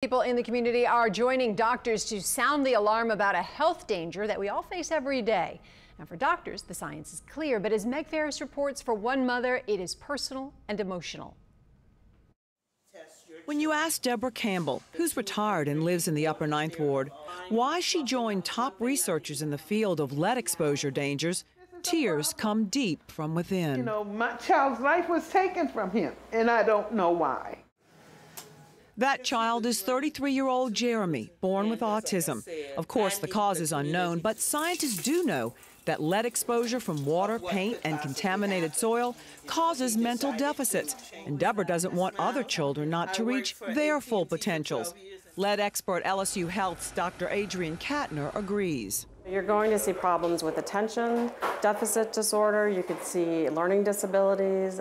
People in the community are joining doctors to sound the alarm about a health danger that we all face every day. Now, for doctors, the science is clear, but as Meg Ferris reports, for one mother, it is personal and emotional. When you ask Deborah Campbell, who's retired and lives in the Upper Ninth Ward, why she joined top researchers in the field of lead exposure dangers, tears come deep from within. You know, my child's life was taken from him, and I don't know why. That child is 33-year-old Jeremy, born with autism. Of course, the cause is unknown, but scientists do know that lead exposure from water, paint, and contaminated soil causes mental deficits. And Deborah doesn't want other children not to reach their full potentials. Lead expert LSU Health's Dr. Adrian Katner agrees. You're going to see problems with attention deficit disorder. You could see learning disabilities.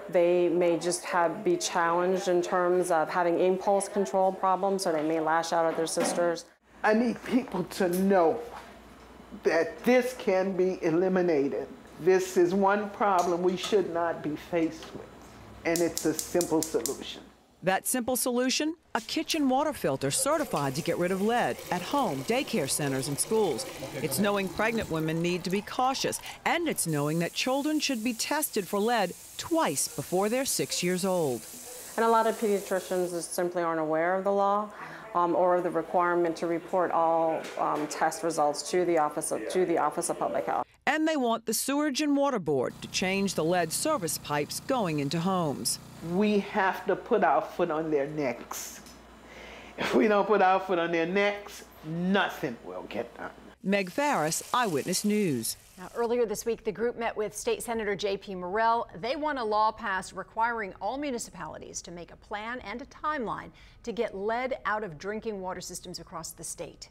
They may just be challenged in terms of having impulse control problems, so they may lash out at their sisters. I need people to know that this can be eliminated. This is one problem we should not be faced with, and it's a simple solution. That simple solution? A kitchen water filter certified to get rid of lead at home, daycare centers, and schools. It's knowing pregnant women need to be cautious, and it's knowing that children should be tested for lead twice before they're 6 years old. And a lot of pediatricians just simply aren't aware of the law or the requirement to report all test results to the Office of Public Health. And they want the Sewerage and Water Board to change the lead service pipes going into homes. We have to put our foot on their necks. If we don't put our foot on their necks, nothing will get done. Meg Ferris, Eyewitness News. Now, earlier this week, the group met with State Senator J.P. Morrell. They want a law passed requiring all municipalities to make a plan and a timeline to get lead out of drinking water systems across the state.